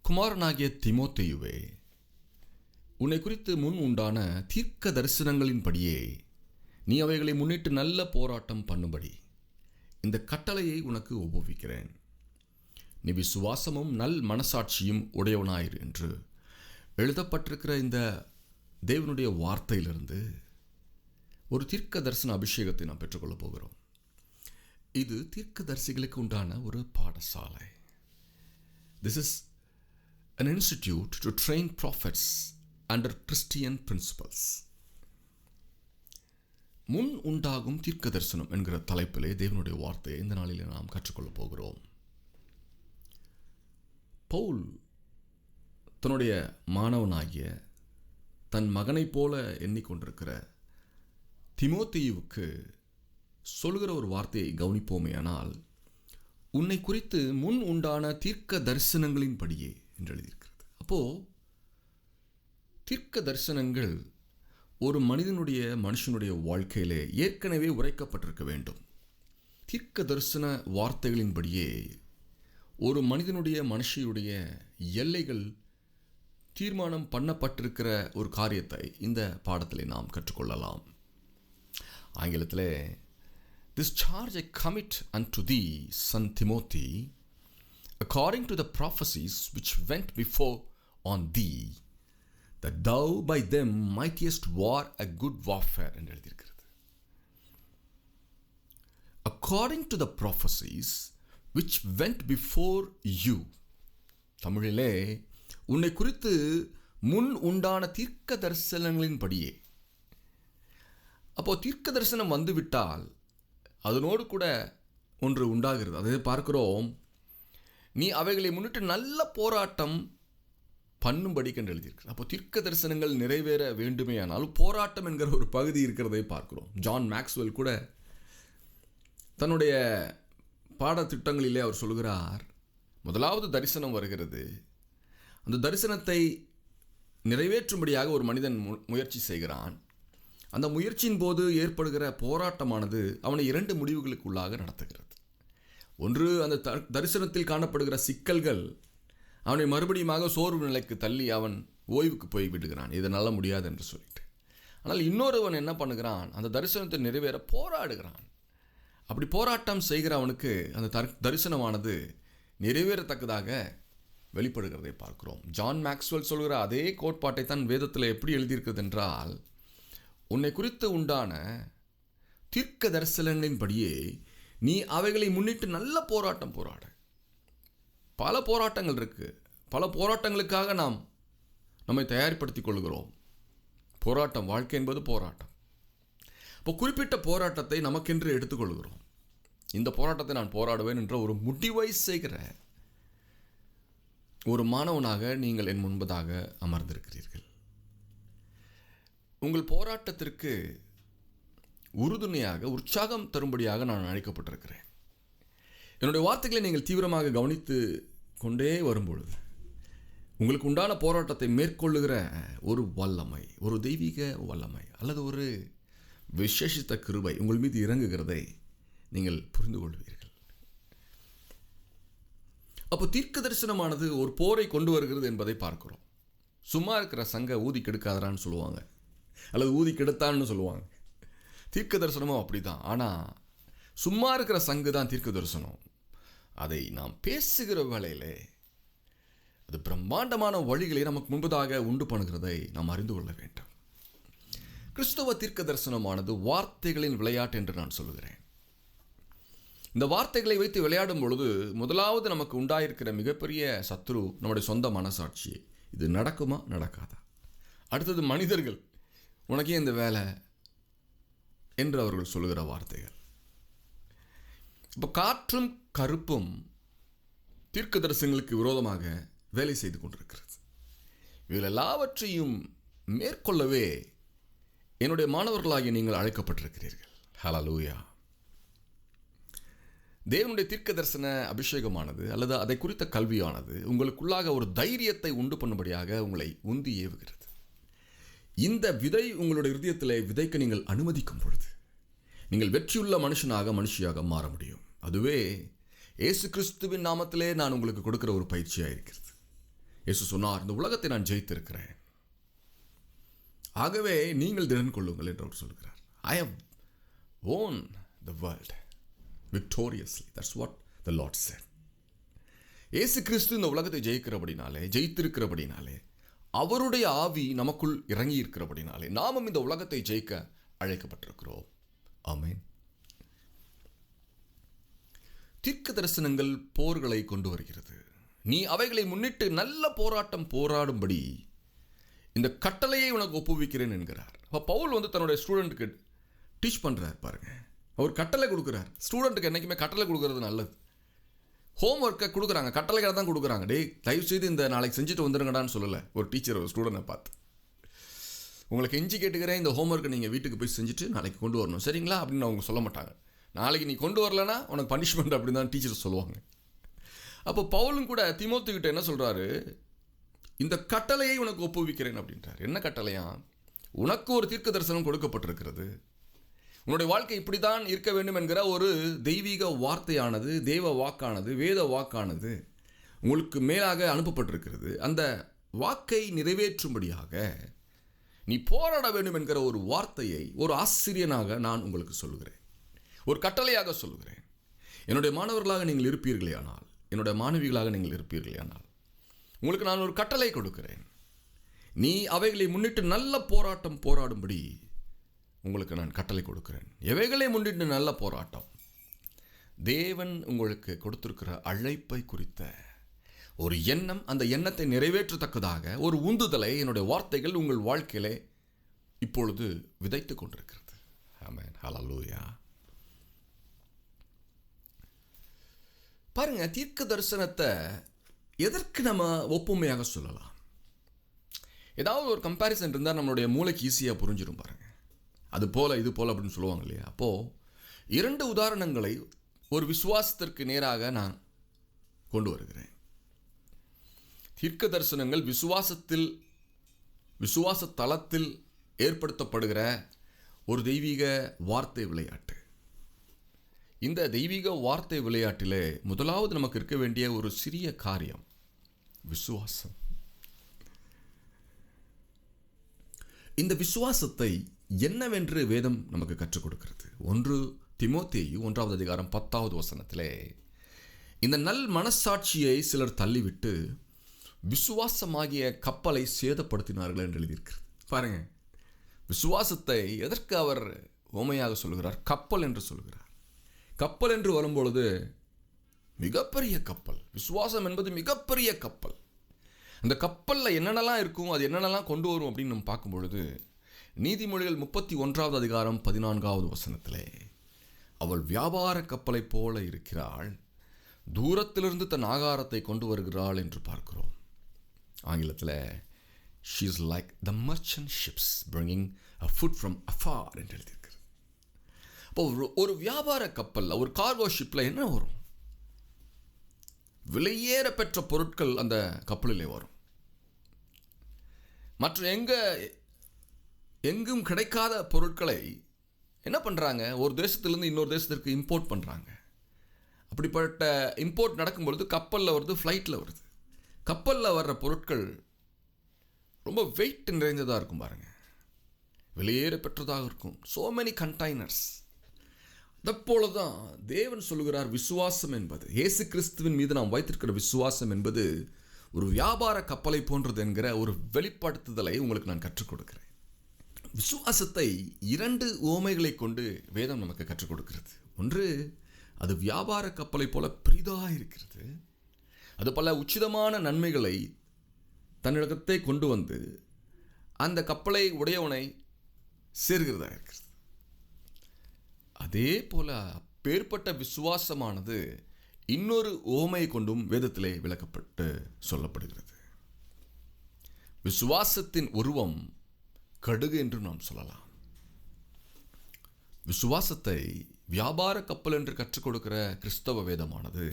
குமாரனாகிய தீமோத்தேயுவே, உன்னை குறித்து முன் உண்டான தீர்க்க தரிசனங்களின்படியே நீ அவைகளை முன்னிட்டு நல்ல போராட்டம் பண்ணும்படி இந்த கட்டளையை உனக்கு ஒப்புவிக்கிறேன். நீ விசுவாசமும் நல் மனசாட்சியும் உடையவனாயிரு என்று எழுதப்பட்டிருக்கிற இந்த தேவனுடைய வார்த்தையிலிருந்து ஒரு தீர்க்க தரிசன அபிஷேகத்தை நாம் பெற்றுக்கொள்ளப் போகிறோம். இது தீர்க்க தரிசிகளுக்கு உண்டான ஒரு பாடசாலை. This is an institute to train prophets under Christian principles. முன் உண்டாகும் தீர்க்க தரிசனம் என்கிற தலைப்பிலே தேவனுடைய வார்த்தையை இந்த நாளில் நாம் கற்றுக்கொள்ளப் போகிறோம். பவுல் தன்னுடைய மாணவனாகிய தன் மகனைப் போல எண்ணிக்கொண்டிருக்கிற தீமோத்தேயுவுக்கு சொல்கிற ஒரு வார்த்தையை கவனிப்போமேயானால், உன்னை குறித்து முன் உண்டான தீர்க்க தரிசனங்களின்படியே என்று எழுதியிருக்கிறது. அப்போது தீர்க்க தரிசனங்கள் ஒரு மனுஷனுடைய வாழ்க்கையிலே ஏற்கனவே உரைக்கப்பட்டிருக்க வேண்டும். தீர்க்க தரிசன வார்த்தைகளின்படியே ஒரு மனுஷனுடைய எல்லைகள் தீர்மானம் பண்ணப்பட்டிருக்கிற ஒரு காரியத்தை இந்த பாடத்தில் நாம் கற்றுக்கொள்ளலாம். ஆங்கிலத்தில், This charge I commit unto thee, son Timothy, according to the prophecies which went before on thee, that thou by them mightest war a good warfare என்று எழுதியிருக்கிறது. According to the prophecies which went before you. தமிழிலே, உன்னை குறித்து முன் உண்டான தீர்க்க தரிசனங்களின்படியே. அப்போ தீர்க்க தரிசனம் வந்துவிட்டால் அதனோடு கூட ஒன்று உண்டாகிறது. அதை பார்க்கிறோம், நீ அவைகளை முன்னிட்டு நல்ல போராட்டம் பண்ணும்படிக்கு என்று எழுதியிருக்கிறது. அப்போ தீர்க்க தரிசனங்கள் நிறைவேற வேண்டுமேயானால் போராட்டம் என்கிற ஒரு பகுதி இருக்கிறதை பார்க்கிறோம். ஜான் மேக்ஸ்வெல் கூட தன்னுடைய பாடத்திட்டங்களிலே அவர் சொல்கிறார், முதலாவது தரிசனம் வருகிறது, அந்த தரிசனத்தை நிறைவேற்றும்படியாக ஒரு மனிதன் முயற்சி செய்கிறான். அந்த முயற்சியின் போது ஏற்படுகிற போராட்டமானது அவனை 2 முடிவுகளுக்குள்ளாக நடத்துகிறது. ஒன்று, அந்த தரிசனத்தில் காணப்படுகிற சிக்கல்கள் அவனை மறுபடியும் சோர்வு நிலைக்கு தள்ளி அவன் ஓய்வுக்கு போய் விடுகிறான், இதனால் முடியாது என்று சொல்லிட்டு. ஆனால் இன்னொருவன் என்ன பண்ணுகிறான், அந்த தரிசனத்தை நிறைவேற போராடுகிறான். அப்படி போராட்டம் செய்கிற அவனுக்கு அந்த தரிசனமானது நிறைவேறத்தக்கதாக வெளிப்படுகிறதை பார்க்கிறோம். ஜான் மேக்ஸ்வெல் சொல்கிற அதே கோட்பாட்டை தான் வேதத்தில் எப்படி எழுதியிருக்கிறது என்றால், உன்னை குறித்து உண்டான தீர்க்க தரிசனங்களின்படியே நீ அவைகளை முன்னிட்டு நல்ல போராட்டம் போராட. பல போராட்டங்கள் இருக்குது. பல போராட்டங்களுக்காக நாம் நம்மை தயார்படுத்திக் கொள்கிறோம். போராட்டம், வாழ்க்கை என்பது போராட்டம். இப்போ குறிப்பிட்ட போராட்டத்தை நமக்கென்று எடுத்துக்கொள்கிறோம். இந்த போராட்டத்தை நான் போராடுவேன் என்ற ஒரு முடிவை செய்கிற ஒரு மாணவனாக நீங்கள் என் முன்பதாக அமர்ந்திருக்கிறீர்கள். உங்கள் போராட்டத்திற்கு உறுதுணையாக, உற்சாகம் தரும்படியாக நான் அழைக்கப்பட்டிருக்கிறேன். என்னுடைய வார்த்தைகளை நீங்கள் தீவிரமாக கவனித்து கொண்டே வரும்பொழுது உங்களுக்கு உண்டான போராட்டத்தை மேற்கொள்ளுகிற ஒரு வல்லமை, ஒரு தெய்வீக வல்லமை அல்லது ஒரு விசேஷித்த கிருபை உங்கள் மீது இறங்குகிறதை நீங்கள் புரிந்து கொள்வீர்கள். அப்போ தீர்க்க தரிசனமானது ஒரு போரை கொண்டு வருகிறது என்பதை பார்க்கிறோம். சும்மா இருக்கிற சங்க ஊதி கெடுக்காதரான்னு சொல்லுவாங்க, அல்லது ஊதி கெடுத்தான்னு சொல்லுவாங்க. தீர்க்க தரிசனமும் அப்படி தான். ஆனால் சும்மா இருக்கிற சங்கு தான் தீர்க்க தரிசனம். அதை நாம் பேசுகிற வேளையிலே அது பிரம்மாண்டமான வழிகளை நமக்கு முன்பதாக உண்டு பண்ணுகிறதை நாம் அறிந்து கொள்ள வேண்டும். கிறிஸ்தவ தீர்க்க தரிசனமானது வார்த்தைகளின் விளையாட்டு என்று நான் சொல்கிறேன். இந்த வார்த்தைகளை வைத்து விளையாடும் பொழுது முதலாவது நமக்கு உண்டாயிருக்கிற மிகப்பெரிய சத்ரு நம்முடைய சொந்த மனசாட்சி. இது நடக்குமா, நடக்காதா? அடுத்தது மனிதர்கள், உனக்கே இந்த வேலை என்று அவர்கள் சொல்லுகிற வார்த்தைகள். இப்போ காற்றும் கருப்பும் தீர்க்க தரிசனங்களுக்கு விரோதமாக வேலை செய்து கொண்டிருக்கிறது. இவர்கள் எல்லாவற்றையும் மேற்கொள்ளவே என்னுடைய மாணவர்களாகிய நீங்கள் அழைக்கப்பட்டிருக்கிறீர்கள். ஹல்லேலூயா. தேவனுடைய தீர்க்க தரிசன அபிஷேகமானது அல்லது அதை குறித்த கல்வியானது உங்களுக்குள்ளாக ஒரு தைரியத்தை உண்டு பண்ணும்படியாக உங்களை உந்தி ஏவுகிறது. இந்த விதை உங்களுடைய இருதயத்தில் விதைக்க நீங்கள் அனுமதிக்கும் பொழுது நீங்கள் வெற்றியுள்ள மனுஷியாக மாற முடியும். அதுவே இயேசு கிறிஸ்துவின் நாமத்திலே நான் உங்களுக்கு கொடுக்கிற ஒரு பயிற்சியாக இருக்கிறது. இயேசு சொன்னார், இந்த உலகத்தை நான் ஜெயித்திருக்கிறேன், ஆகவே நீங்கள் திடன் கொள்ளுங்கள் என்று அவர் சொல்கிறார். I have won the world victoriously. That's what the Lord said. இயேசு கிறிஸ்து இந்த உலகத்தை ஜெயித்திருக்கிறபடினாலே அவருடைய ஆவி நமக்குள் இறங்கி இருக்கிறபடினாலே நாமும் இந்த உலகத்தை ஜெயிக்க அழைக்கப்பட்டிருக்கிறோம். ஆமென். தீர்க்க தரிசனங்கள் போர்களை கொண்டு வருகிறது. நீ அவைகளை முன்னிட்டு நல்ல போராட்டம் போராடும்படி இந்த கட்டளையை உனக்கு ஒப்புவிக்கிறேன் என்கிறார். அப்போ பவுல் தன்னுடைய ஸ்டூடெண்ட்டுக்கு டீச் பண்ணுறார் பாருங்க. அவர் கட்டளை கொடுக்குறார். ஸ்டூடெண்ட்டுக்கு என்றைக்குமே கட்டளை கொடுக்கறது நல்லது. ஹோம் ஒர்க்கை கொடுக்குறாங்க, கட்டளைகளை தான் கொடுக்குறாங்க. தயவு செய்து இந்த நாளைக்கு செஞ்சுட்டு வந்துருங்கடான்னு சொல்லலை ஒரு டீச்சர் ஒரு ஸ்டூடெண்ட்டை பார்த்து. உங்களுக்கு எஞ்சி கேட்டுக்கிறேன், இந்த ஹோம் ஒர்க்கை நீங்கள் வீட்டுக்கு போய் செஞ்சுட்டு நாளைக்கு கொண்டு வரணும், சரிங்களா அப்படின்னு அவங்க சொல்ல மாட்டாங்க. நாளைக்கு நீ கொண்டு வரலன்னா உனக்கு பனிஷ்மெண்ட் அப்படின்னு தான் டீச்சர் சொல்லுவாங்க. அப்போ பவுலும் கூட தீமோத்தேயுகிட்ட என்ன சொல்கிறாரு, இந்த கட்டளையை உனக்கு ஒப்புவிக்கிறேன் அப்படின்றார். என்ன கட்டளையா? உனக்கு ஒரு தீர்க்க தரிசனம் கொடுக்கப்பட்டிருக்கிறது. உன்னுடைய வாழ்க்கை இப்படி தான் இருக்க வேண்டும் என்கிற ஒரு தெய்வீக வார்த்தையானது, தேவ வாக்கானது, வேத வாக்கானது உங்களுக்கு மேலாக அனுப்பப்பட்டிருக்கிறது. அந்த வாக்கை நிறைவேற்றும்படியாக நீ போராட வேண்டும் என்கிற ஒரு வார்த்தையை ஒரு ஆசிரியனாக நான் உங்களுக்கு சொல்லுகிறேன், ஒரு கட்டளையாக சொல்லுகிறேன். என்னுடைய மாணவர்களாக நீங்கள் இருப்பீர்களேயானால், என்னுடைய மாணவிகளாக நீங்கள் இருப்பீர்களேயானால் உங்களுக்கு நான் ஒரு கட்டளை கொடுக்கிறேன். நீ அவைகளை முன்னிட்டு நல்ல போராட்டம் போராடும்படி உங்களுக்கு நான் கட்டளை கொடுக்கிறேன். எவைகளை முன்னிட்டு நல்ல போராட்டம்? தேவன் உங்களுக்கு கொடுத்திருக்கிற அழைப்பை குறித்த ஒரு எண்ணம், அந்த எண்ணத்தை நிறைவேற்றத்தக்கதாக ஒரு உந்துதலை என்னுடைய வார்த்தைகள் உங்கள் வாழ்க்கையிலே இப்பொழுது விதைத்து கொண்டிருக்கிறது. ஆமென். ஹல்லேலூயா. பாருங்க, தீர்க்க தரிசனத்தை எதற்கு நம்ம ஒப்புமையாக சொல்லலாம்? ஏதாவது ஒரு கம்பேரிசன் இருந்தால் நம்மளுடைய மூளைக்கு ஈஸியாக புரிஞ்சிடும் பாருங்க. அது போல இது போல அப்படின்னு சொல்லுவாங்க இல்லையா? அப்போது 2 உதாரணங்களை ஒரு விசுவாசத்திற்கு நேராக நான் கொண்டு வருகிறேன். தீர்க்க தரிசனங்கள் விசுவாச தளத்தில் ஏற்படுத்தப்படுகிற ஒரு தெய்வீக வார்த்தை விளையாட்டு. இந்த தெய்வீக வார்த்தை விளையாட்டிலே முதலாவது நமக்கு இருக்க வேண்டிய ஒரு சிறிய காரியம் விசுவாசம். இந்த விசுவாசத்தை என்னவென்று வேதம் நமக்கு கற்றுக் கொடுக்கிறது. 1 தீமோத்தேயு 1வது அதிகாரம் 10வது வசனத்திலே இந்த நல் மனசாட்சியை சிலர் தள்ளிவிட்டு விசுவாசமாகிய கப்பலை சேதப்படுத்தினார்கள் என்று எழுதியிருக்கிறது. பாருங்க, விசுவாசத்தை எதற்கு அவர் உவமையாக சொல்கிறார்? கப்பல் என்று சொல்கிறார். கப்பல் என்று வரும்பொழுது மிகப்பெரிய கப்பல். விசுவாசம் என்பது மிகப்பெரிய கப்பல். அந்த கப்பலில் என்னென்னலாம் இருக்கும், அது என்னென்னலாம் கொண்டு வரும் அப்படின்னு நம்ம பார்க்கும் பொழுது நீதிமொழிகள் 31வது அதிகாரம் 14வது வசனத்திலே அவள் வியாபார கப்பலை போல இருக்கிறாள், தூரத்திலிருந்து தன் ஆகாரத்தை கொண்டு வருகிறாள் என்று பார்க்கிறோம். ஆங்கிலத்தில் she is like the merchant ships bringing a food from afar என்று எழுதியிருக்கிறது. அப்போ ஒரு வியாபார கப்பலில், ஒரு கார்கோ ஷிப்பில் என்ன வரும்? விலையேற பெற்ற பொருட்கள் அந்த கப்பலிலே வரும். மற்ற எங்கும் கிடைக்காத பொருட்களை என்ன பண்ணுறாங்க? ஒரு தேசத்திலேருந்து இன்னொரு தேசத்திற்கு இம்போர்ட் பண்ணுறாங்க. அப்படிப்பட்ட இம்போர்ட் நடக்கும்பொழுது கப்பலில் வருது, ஃப்ளைட்டில் வருது. கப்பலில் வர்ற பொருட்கள் ரொம்ப வெயிட் நிறைந்ததாக இருக்கும் பாருங்கள், வெளியேற பெற்றதாக இருக்கும். So many containers. அதப்போல தான் தேவன் சொல்லுகிறார், விசுவாசம் என்பது, இயேசு கிறிஸ்துவின் மீது நாம் வைத்திருக்கிற விசுவாசம் என்பது ஒரு வியாபார கப்பலை போன்றது என்கிற ஒரு வெளிப்படுத்துதலை உங்களுக்கு நான் கற்றுக் கொடுக்கிறேன். விசுவாசத்தை 2 உவமைகளை கொண்டு வேதம் நமக்கு கற்றுக் கொடுக்கிறது. ஒன்று, அது வியாபார கப்பலை போல பெரிதாக இருக்கிறது. அது பல உச்சிதமான நன்மைகளை தன்னிடத்தை கொண்டு வந்து அந்த கப்பலை உடையவனை சேர்கிறதா இருக்கிறது. அதே போல அப்பேற்பட்ட விசுவாசமானது இன்னொரு உவமையை கொண்டும் வேதத்திலே விளக்கப்பட்டு சொல்லப்படுகிறது. விசுவாசத்தின் உருவம் கடுகு என்று நாம் சொல்லலாம். விசுவாசத்தை வியாபார கப்பல் என்று கற்றுக் கொடுக்கிற கிறிஸ்தவ வேதமானது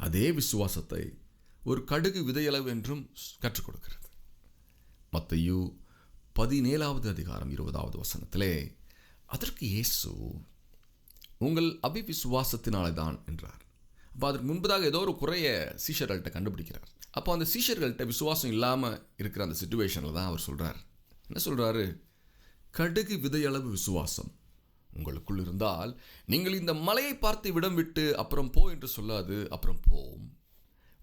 அதே விசுவாசத்தை ஒரு கடுகு விதையளவு என்றும் கற்றுக் கொடுக்கிறது. மத்தேயு 17வது அதிகாரம் 20வது வசனத்திலே அதற்கு இயேசு, உங்கள் அவிவிசுவாசத்தினாலே தான் என்றார். அப்போ அதற்கு முன்பதாக ஏதோ ஒரு குறைய சீஷர்கள்ட்ட கண்டுபிடிக்கிறார். அப்போ அந்த சீஷர்கள்ட்ட விசுவாசம் இல்லாமல் இருக்கிற அந்த சிச்சுவேஷனில் தான் அவர் சொல்கிறார். என்ன சொல்கிறாரு? கடுகு விதையளவு விசுவாசம் உங்களுக்குள் இருந்தால் நீங்கள் இந்த மலையை பார்த்து விடம் விட்டு அப்புறம் போ என்று சொல்லாது, அப்புறம் போம்.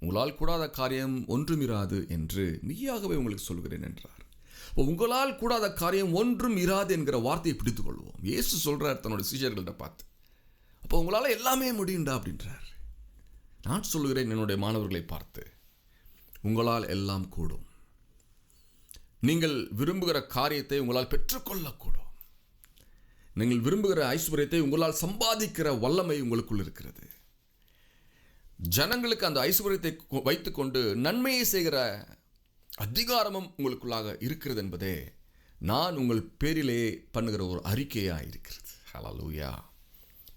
உங்களால் கூடாத காரியம் ஒன்றும் இராது என்று மெய்யாகவே உங்களுக்கு சொல்கிறேன் என்றார். இப்போ உங்களால் கூடாத காரியம் ஒன்றும் இராது என்கிற வார்த்தையை பிடித்துக் கொள்வோம். இயேசு சொல்கிறார் தன்னுடைய சீஷர்கள்ட்ட பார்த்து, அப்போ உங்களால் எல்லாமே முடியுண்டா அப்படின்றார். நான் சொல்லுகிறேன் என்னுடைய மாணவர்களை பார்த்து, உங்களால் எல்லாம் கூடும். நீங்கள் விரும்புகிற காரியத்தை உங்களால் பெற்றுக்கொள்ளக்கூடும். நீங்கள் விரும்புகிற ஐஸ்வர்யத்தை உங்களால் சம்பாதிக்கிற வல்லமை உங்களுக்குள் இருக்கிறது. ஜனங்களுக்கு அந்த ஐஸ்வர்யத்தை வைத்துக்கொண்டு நன்மையை செய்கிற அதிகாரமும் உங்களுக்குள்ளாக இருக்கிறது என்பதே நான் உங்கள் பேரிலே பண்ணுகிற ஒரு அறிக்கையாக இருக்கிறது. ஹல்லேலூயா.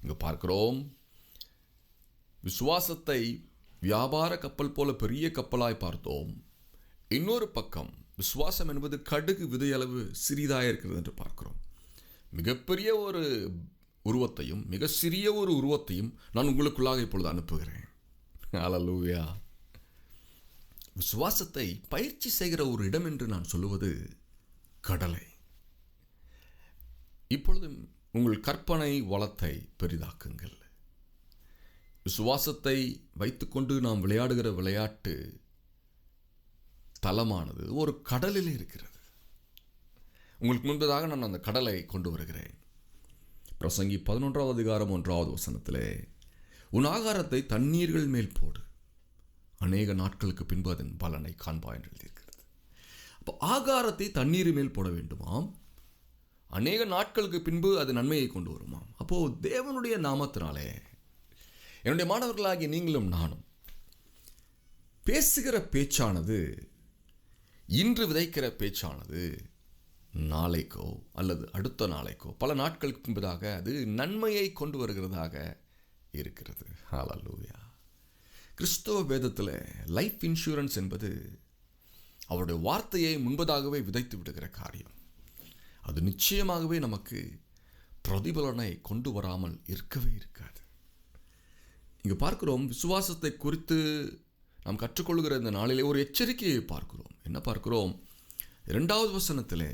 இங்கே பார்க்கிறோம், விசுவாசத்தை வியாபார கப்பல் போல பெரிய கப்பலாய் பார்த்தோம். இன்னொரு பக்கம் விசுவாசம் என்பது கடுகு விதையளவு சிறிதாக இருக்கிறது என்று பார்க்கிறோம். மிகப்பெரிய ஒரு உருவத்தையும் மிக சிறிய ஒரு உருவத்தையும் நான் உங்களுக்குள்ளாக இப்பொழுது அனுப்புகிறேன். ஹல்லேலூயா. விசுவாசத்தை பயிற்சி செய்கிற ஒரு இடம் என்று நான் சொல்லுவது கடலை. இப்பொழுது உங்கள் கற்பனை வளத்தை பெரிதாக்குங்கள். விசுவாசத்தை வைத்துக்கொண்டு நாம் விளையாடுகிற விளையாட்டு தளமானது ஒரு கடலில் இருக்கிறது. உங்களுக்கு முன்பதாக நான் அந்த கடலை கொண்டு வருகிறேன். பிரசங்கி 11ஆம் அதிகாரம் 1ஆவது வசனத்திலே, உன் ஆகாரத்தை தண்ணீர்கள் மேல் போடு, அநேக நாட்களுக்கு பின்பு அதன் பலனை காண்பாய் என்று எழுதியிருக்கிறது. அப்போ ஆகாரத்தை தண்ணீர் மேல் போட வேண்டுமாம், அநேக நாட்களுக்கு பின்பு அது நன்மையை கொண்டு வருமாம். அப்போது தேவனுடைய நாமத்தினாலே என்னுடைய மாணவர்களாகிய நீங்களும் நானும் பேசுகிற பேச்சானது, இன்று விதைக்கிற பேச்சானது நாளைக்கோ அல்லது அடுத்த நாளைக்கோ பல நாட்களுக்கு பின்பதாக அது நன்மையை கொண்டு வருகிறதாக இருக்கிறது. ஹல்லேலூயா. கிறிஸ்தவ வேதத்தில் லைஃப் இன்சூரன்ஸ் என்பது அவருடைய வார்த்தையை முன்பதாகவே விதைத்து விடுகிற காரியம். அது நிச்சயமாகவே நமக்கு பிரதிபலனை கொண்டு வராமல் இருக்கவே இருக்காது. இங்கே பார்க்கிறோம், விசுவாசத்தை குறித்து நாம் கற்றுக்கொள்கிற இந்த நாளிலே ஒரு எச்சரிக்கையை பார்க்கிறோம். என்ன பார்க்கிறோம்? 2வது வசனத்திலே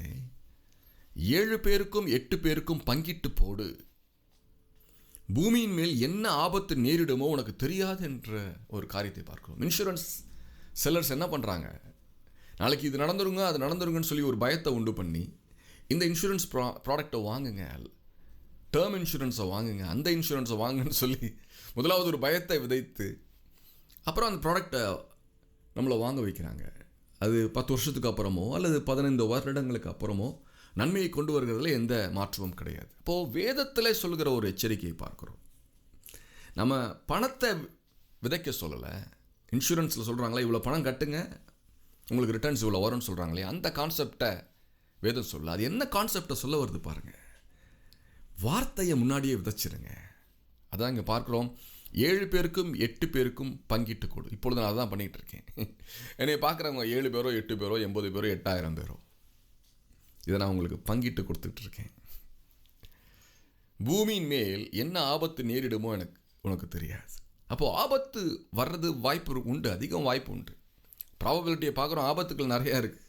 7 பேருக்கும் 8 பேருக்கும் பங்கிட்டு போடு, பூமியின் மேல் என்ன ஆபத்து நேரிடுமோ உனக்கு தெரியாது என்ற ஒரு காரியத்தை பார்க்கிறோம். இன்சூரன்ஸ் செல்லர்ஸ் என்ன பண்ணுறாங்க? நாளைக்கு இது நடந்துருங்க அது நடந்துருங்கன்னு சொல்லி ஒரு பயத்தை உண்டு பண்ணி, இந்த இன்சூரன்ஸ் ப்ராடக்டை வாங்குங்க, டேர்ம் இன்சூரன்ஸை வாங்குங்க, அந்த இன்சூரன்ஸை வாங்குன்னு சொல்லி முதலாவது ஒரு பயத்தை விதைத்து அப்புறம் அந்த ப்ராடக்டை நம்மளை வாங்க வைக்கிறாங்க. அது 10 வருஷத்துக்கு அப்புறமோ அல்லது 15 வருடங்களுக்கு அப்புறமோ நன்மையை கொண்டு வருகிறதுல எந்த மாற்றமும் கிடையாது. அப்போது வேதத்தில் சொல்கிற ஒரு எச்சரிக்கையை பார்க்குறோம். நம்ம பணத்தை விதைக்க சொல்லலை. இன்சூரன்ஸில் சொல்கிறாங்களே இவ்வளோ பணம் கட்டுங்க உங்களுக்கு ரிட்டர்ன்ஸ் இவ்வளோ வரும்னு சொல்கிறாங்களே, அந்த கான்செப்டை வேதம் சொல்ல. அது என்ன கான்செப்டை சொல்ல வருது பாருங்கள். வார்த்தையை முன்னாடியே விதைச்சிருங்க. அதான் இங்கே பார்க்குறோம், 7 பேருக்கும் 8 பேருக்கும் பங்கிட்டு கொடு. இப்பொழுது நான் அதான் பண்ணிகிட்டு இருக்கேன். என்னை பார்க்குறவங்க 7 பேரோ 8 பேரோ 80 பேரோ 8000 பேரோ, இதை நான் உங்களுக்கு பங்கிட்டு கொடுத்துட்ருக்கேன். பூமியின் மேல் என்ன ஆபத்து நேரிடுமோ உனக்கு தெரியாது. அப்போது ஆபத்து வர்றது வாய்ப்பு உண்டு, அதிகம் வாய்ப்பு உண்டு. ப்ராபபிலிட்டியை பார்க்குறோம், ஆபத்துக்கள் நிறையா இருக்குது.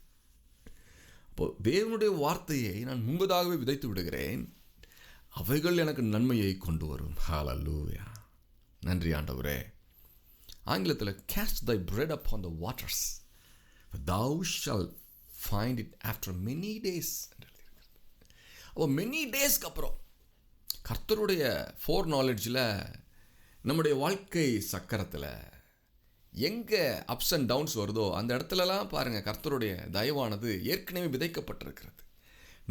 அப்போது தேவனுடைய வார்த்தையை நான் முன்பதாகவே விதைத்து விடுகிறேன், அவைகள் எனக்கு நன்மையை கொண்டு வரும். ஹல்லேலூயா. நன்றி ஆண்டவரே. ஆங்கிலத்தில் cast thy bread upon the waters, thou shalt find it after many days. அப்போ மெனி டேஸ்க்கு அப்புறம் கர்த்தருடைய ஃபோர் நாலேஜில் நம்முடைய வாழ்க்கை சக்கரத்தில் எங்கே அப்ஸ் அண்ட் டவுன்ஸ் வருதோ அந்த இடத்துலலாம் பாருங்கள், கர்த்தருடைய தயவானது ஏற்கனவே விதைக்கப்பட்டிருக்கிறது.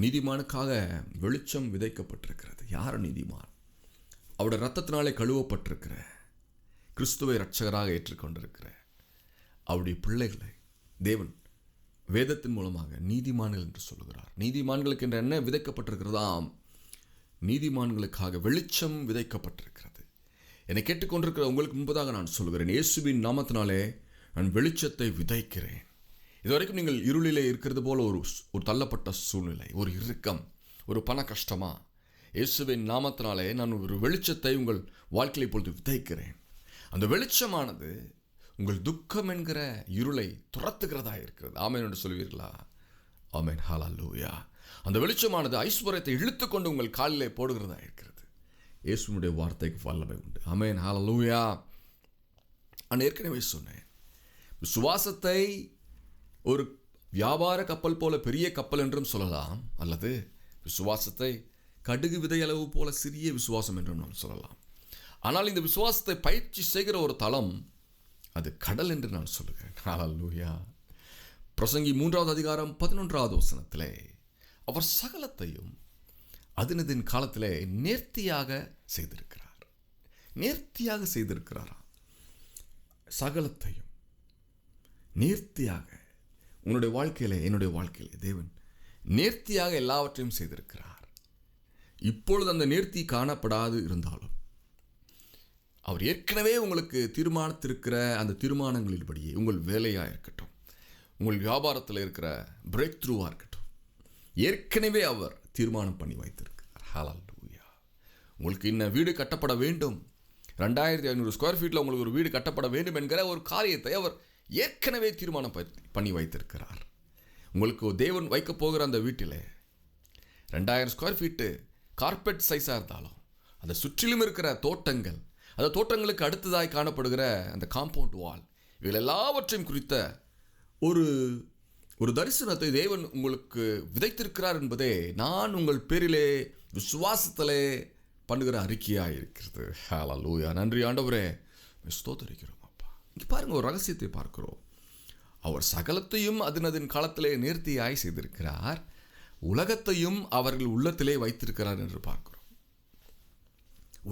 நீதிமானுக்காக வெளிச்சம் விதைக்கப்பட்டிருக்கிறது. யார் நீதிமான்? அவருடைய இரத்தத்தினாலே கழுவப்பட்டிருக்கிற, கிறிஸ்துவை இரட்சகராக ஏற்றுக்கொண்டிருக்கிற அவருடைய பிள்ளைகளை தேவன் வேதத்தின் மூலமாக நீதிமான்கள் என்று சொல்லுகிறார். நீதிமான்களுக்கு என்று என்ன விதைக்கப்பட்டிருக்கிறதாம்? நீதிமான்களுக்காக வெளிச்சம் விதைக்கப்பட்டிருக்கிறது. என்னை கேட்டுக்கொண்டிருக்கிற உங்களுக்கு முன்பதாக நான் சொல்கிறேன், இயேசுவின் நாமத்தினாலே நான் வெளிச்சத்தை விதைக்கிறேன். இதுவரைக்கும் நீங்கள் இருளிலே இருக்கிறது போல ஒரு தள்ளப்பட்ட சூழ்நிலை, ஒரு இறுக்கம், ஒரு பண கஷ்டமா, இயேசுவின் நாமத்தினாலே நான் ஒரு வெளிச்சத்தை உங்கள் வாழ்க்கையை இப்பொழுது விதைக்கிறேன். அந்த வெளிச்சமானது உங்கள் துக்கம் என்கிற இருளை துரத்துகிறதா இருக்கிறது. ஆமென் என்று சொல்வீர்களா? ஆமென். ஹல்லேலூயா. அந்த வெளிச்சமானது ஐஸ்வர்யத்தை இழுத்து கொண்டு உங்கள் காலிலே போடுகிறதா இருக்கிறது. இயேசுவினுடைய வார்த்தைக்கு வல்லமை உண்டு. ஆமென். ஹல்லேலூயா. நான் ஏற்கனவே சொன்னேன், விசுவாசத்தை ஒரு வியாபார கப்பல் போல பெரிய கப்பல் என்றும் சொல்லலாம், அல்லது விசுவாசத்தை கடுகு விதையளவு போல சிறிய விசுவாசம் என்றும் நாம் சொல்லலாம். ஆனால் இந்த விசுவாசத்தை பயிற்சி செய்கிற ஒரு தளம் அது கடல் என்று நான் சொல்லுகிறேன். ஹல்லேலூயா. பிரசங்கி 3வது அதிகாரம் 11வது வசனத்திலே அவர் சகலத்தையும் அதனதின் காலத்திலே நேர்த்தியாக செய்திருக்கிறார். நேர்த்தியாக செய்திருக்கிறாரா? சகலத்தையும் நேர்த்தியாக உன்னுடைய வாழ்க்கையிலே, என்னுடைய வாழ்க்கையிலே தேவன் நேர்த்தியாக எல்லாவற்றையும் செய்திருக்கிறார். இப்பொழுது அந்த நேர்த்தி காணப்படாது இருந்தாலும் அவர் ஏற்கனவே உங்களுக்கு தீர்மானித்திருக்கிற அந்த தீர்மானங்களின்படியே, உங்கள் வேலையாக இருக்கட்டும், உங்கள் வியாபாரத்தில் இருக்கிற பிரேக் த்ரூவாக இருக்கட்டும், ஏற்கனவே அவர் தீர்மானம் பண்ணி வைத்திருக்கிறார். ஹல்லேலூயா. உங்களுக்கு இன்னும் வீடு கட்டப்பட வேண்டும், 2500 ஸ்கொயர் ஃபீட்டில் உங்களுக்கு ஒரு வீடு கட்டப்பட வேண்டும் என்கிற ஒரு காரியத்தை அவர் ஏற்கனவே தீர்மானம் பண்ணி வைத்திருக்கிறார். உங்களுக்கு தேவன் வைக்கப் போகிற அந்த வீட்டில் 2000 ஸ்கொயர் ஃபீட்டு கார்பெட் சைஸாக இருந்தாலும், அந்த சுற்றிலும் இருக்கிற தோட்டங்கள், அந்த தோட்டங்களுக்கு அடுத்ததாய் காணப்படுகிற அந்த காம்பவுண்ட் வால், இவைகள் எல்லாவற்றையும் குறித்த ஒரு தரிசனத்தை தேவன் உங்களுக்கு விதைத்திருக்கிறார் என்பதே நான் உங்கள் பேரிலே விசுவாசத்திலே பண்ணுகிற அறிக்கையாக இருக்கிறது. ஹல்லேலூயா. நன்றி ஆண்டவரே, ஸ்தோத்திரிக்கிறோம் அப்பா. இங்கே பாருங்கள், ஒரு ரகசியத்தை பார்க்கிறோம். அவர் சகலத்தையும் அதனதின் காலத்திலே நேர்த்தியாய் செய்திருக்கிறார், உலகத்தையும் அவர்கள் உள்ளத்திலே வைத்திருக்கிறார் என்று பார்க்கிறோம்.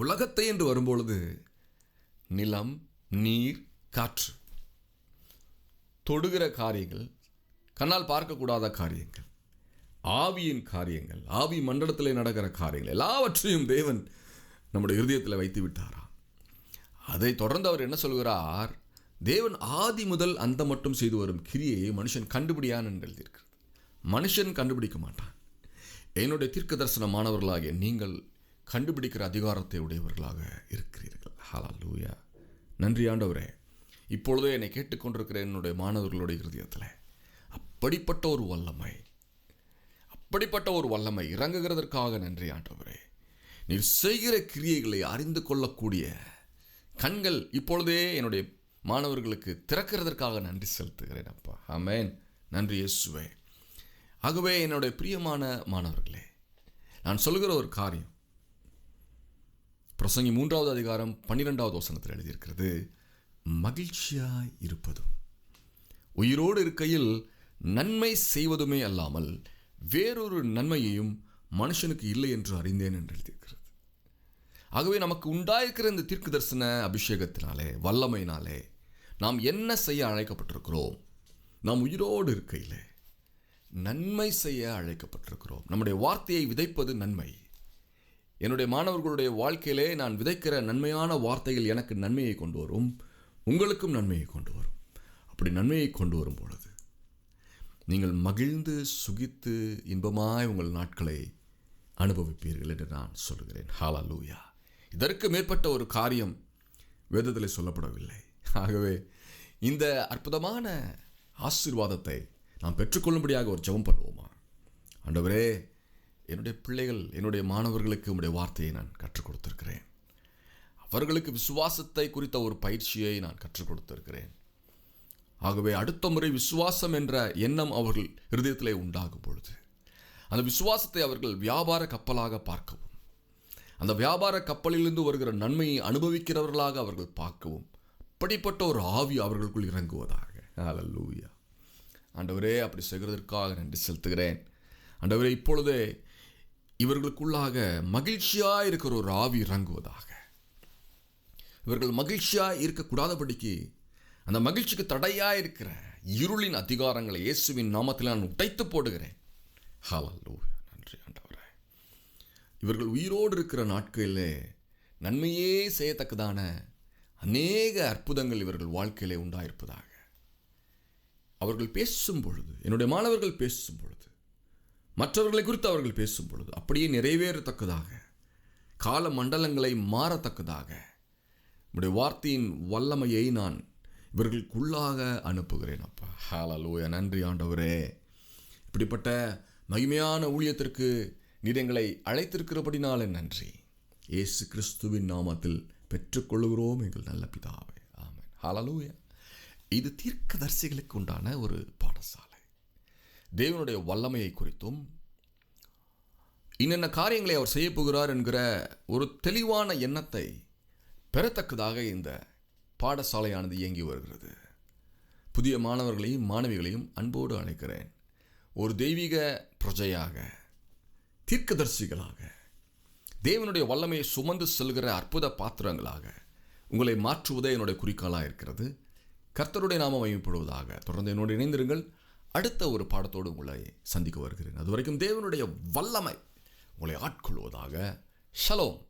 உலகத்தை என்று வரும்பொழுது நிலம், நீர், காற்று, தொடுகிற காரியங்கள், கண்ணால் பார்க்கக்கூடாத காரியங்கள், ஆவியின் காரியங்கள், ஆவி மண்டலத்திலே நடக்கிற காரியங்கள் எல்லாவற்றையும் தேவன் நம்முடைய இருதயத்தில் வைத்து விட்டாராம். அதை தொடர்ந்து அவர் என்ன சொல்கிறார்? தேவன் ஆதி முதல் அந்த மட்டும் செய்து வரும் கிரியையை மனுஷன் கண்டுபிடியான் என்று எழுதியிருக்கிறது. மனுஷன் கண்டுபிடிக்க மாட்டான். என்னுடைய தீர்க்க தரிசனமானவர்களாகிய நீங்கள் கண்டுபிடிக்கிற அதிகாரத்தை உடையவர்களாக இருக்கிறீர்கள். ஹல்லேலூயா. நன்றி ஆண்டவரே. இப்பொழுதே என்னை கேட்டுக்கொண்டிருக்கிற என்னுடைய மாணவர்களுடைய இருதயத்தில் அப்படிப்பட்ட ஒரு வல்லமை இறங்குகிறதற்காக நன்றி ஆண்டவரே. நீர் செய்கிற கிரியைகளை அறிந்து கொள்ளக்கூடிய கண்கள் இப்பொழுதே என்னுடைய மாணவர்களுக்கு திறக்கிறதற்காக நன்றி செலுத்துகிறேன் அப்பா. ஆமென். நன்றி இயேசுவே. ஆகவே என்னுடைய பிரியமான மாணவர்களே, நான் சொல்லுகிற ஒரு காரியம் பிரசங்கி 3வது அதிகாரம் 12வது வசனத்தில் எழுதியிருக்கிறது. மகிழ்ச்சியாய் இருப்பதும் உயிரோடு இருக்கையில் நன்மை செய்வதுமே அல்லாமல் வேறொரு நன்மையையும் மனுஷனுக்கு இல்லை என்று அறிந்தேன் என்று எழுதியிருக்கிறது. ஆகவே நமக்கு உண்டாயிருக்கிற இந்த தீர்க்க தரிசன அபிஷேகத்தினாலே, வல்லமையினாலே நாம் என்ன செய்ய அழைக்கப்பட்டிருக்கிறோம்? நாம் உயிரோடு இருக்கையிலே நன்மை செய்ய அழைக்கப்பட்டிருக்கிறோம். நம்முடைய வார்த்தையை விதைப்பது நன்மை. என்னுடைய மாணவர்களுடைய வாழ்க்கையிலே நான் விதைக்கிற நன்மையான வார்த்தைகள் எனக்கு நன்மையை கொண்டு வரும், உங்களுக்கும் நன்மையை கொண்டு வரும். அப்படி நன்மையை கொண்டு வரும் பொழுது நீங்கள் மகிழ்ந்து சுகித்து இன்பமாய் உங்கள் நாட்களை அனுபவிப்பீர்கள் என்று நான் சொல்கிறேன். ஹல்லேலூயா. இதற்கு மேற்பட்ட ஒரு காரியம் வேதத்தில் சொல்லப்படவில்லை. ஆகவே இந்த அற்புதமான ஆசீர்வாதத்தை நாம் பெற்றுக்கொள்ளும்படியாக ஒரு ஜெபம் பண்ணுவோமா? ஆண்டவரே, என்னுடைய பிள்ளைகள், என்னுடைய மாணவர்களுக்கு உம்முடைய வார்த்தையை நான் கற்றுக் கொடுத்திருக்கிறேன். அவர்களுக்கு விசுவாசத்தை குறித்த ஒரு பயிற்சியை நான் கற்றுக் கொடுத்திருக்கிறேன். ஆகவே அடுத்த முறை விசுவாசம் என்ற எண்ணம் அவர்கள் இருதயத்திலே உண்டாகும் பொழுது அந்த விசுவாசத்தை அவர்கள் வியாபார கப்பலாக பார்க்கவும், அந்த வியாபார கப்பலிலிருந்து வருகிற நன்மையை அனுபவிக்கிறவர்களாக அவர்கள் பார்க்கவும், அப்படிப்பட்ட ஒரு ஆவி அவர்களுக்குள் இறங்குவதாக. ஹல்லேலூயா. ஆண்டவரே, அப்படி செய்கிறதற்காக நன்றி செலுத்துகிறேன். ஆண்டவரே, இப்பொழுதே இவர்களுக்குள்ளாக மகிழ்ச்சியாக இருக்கிற ஒரு ஆவி இறங்குவதாக. இவர்கள் மகிழ்ச்சியாக இருக்கக்கூடாதபடிக்கு அந்த மகிழ்ச்சிக்கு தடையாக இருக்கிற இருளின் அதிகாரங்களை இயேசுவின் நாமத்தில் நான் உடைத்து போடுகிறேன். ஹல்லேலூயா. நன்றி ஆண்டவரே. இவர்கள் உயிரோடு இருக்கிற நாட்களிலே நன்மையே செய்யத்தக்கதான அநேக அற்புதங்கள் இவர்கள் வாழ்க்கையிலே உண்டாயிருப்பதாக. அவர்கள் பேசும் பொழுது, என்னுடைய மாணவர்கள் பேசும் பொழுது, மற்றவர்களை குறித்து அவர்கள் பேசும் பொழுது அப்படியே நிறைவேறத்தக்கதாக, கால மண்டலங்களை மாறத்தக்கதாக உம்முடைய வார்த்தையின் வல்லமையை நான் இவர்களுக்குள்ளாக அனுப்புகிறேன் அப்பா. ஹல்லேலூயா. நன்றி ஆண்டவரே. இப்படிப்பட்ட மகிமையான ஊழியத்திற்கு நீர் எங்களை அழைத்திருக்கிறபடினாலே நன்றி. இயேசு கிறிஸ்துவின் நாமத்தில் பெற்றுக்கொள்கிறோம் எங்கள் நல்ல பிதாவே. ஆமென். ஹல்லேலூயா. இது தீர்க்கதரிசிகளுக்கு உண்டான ஒரு பாடசாலை. தேவனுடைய வல்லமையை குறித்தும் இன்னென்ன காரியங்களை அவர் செய்ய போகிறார் என்கிற ஒரு தெளிவான எண்ணத்தை பெறத்தக்கதாக இந்த பாடசாலையானது இயங்கி வருகிறது. புதிய மாணவர்களையும் மாணவிகளையும் அன்போடு அழைக்கிறேன். ஒரு தெய்வீக பிரஜையாக, தீர்க்கதரிசிகளாக, தேவனுடைய வல்லமையை சுமந்து செல்கிற அற்புத பாத்திரங்களாக உங்களை மாற்றுவதே என்னுடைய குறிக்கோளாக இருக்கிறது. கர்த்தருடைய நாமம் மகிமைப்படுவதாக. தொடர்ந்து என்னோடு இணைந்திருங்கள். அடுத்த ஒரு பாடத்தோடு உங்களை சந்திக்க வருகிறேன். அதுவரைக்கும் தேவனுடைய வல்லமை உங்களை ஆட்கொள்வதாக. ஷலோம்.